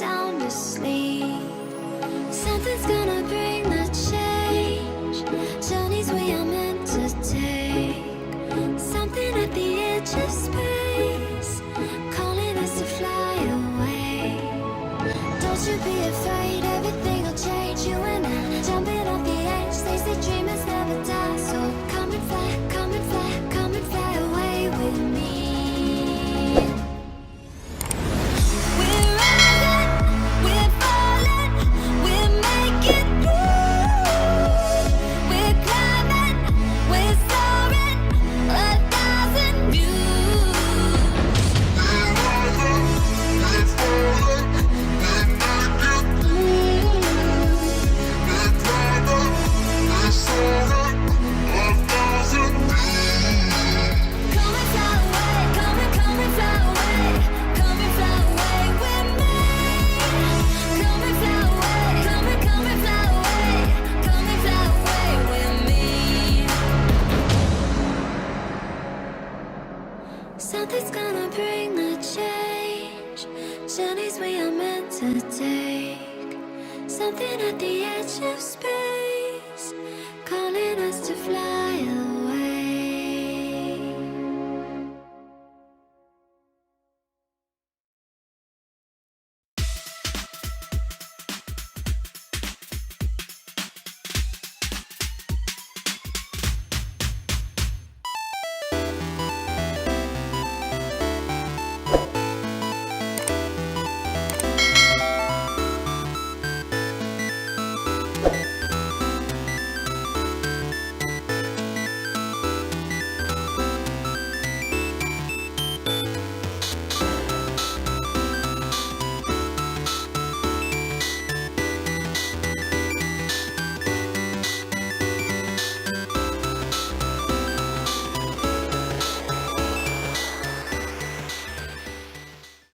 sound asleep. Something's gonna bring the change. Journeys we are meant to take. Something at the edge of space, calling us to fly away. Don't you be afraid, everything will change. You and I, jumping off the edge. They say dreamers never die, so come and fly, come and fly, come and fly away with me. We're rising, we're falling, we're making through. We're climbing, we're soaring, 1,000 views. We're rising, we're falling, we're making through. We're climbing, we're soaring, 1,000 views. Come and fly away, come and fly away, come and fly away with me. Come and fly away, come and fly away, come and fly away with me. Something's gonna bring the change. Journeys we are meant to take. Something at the edge of space, calling us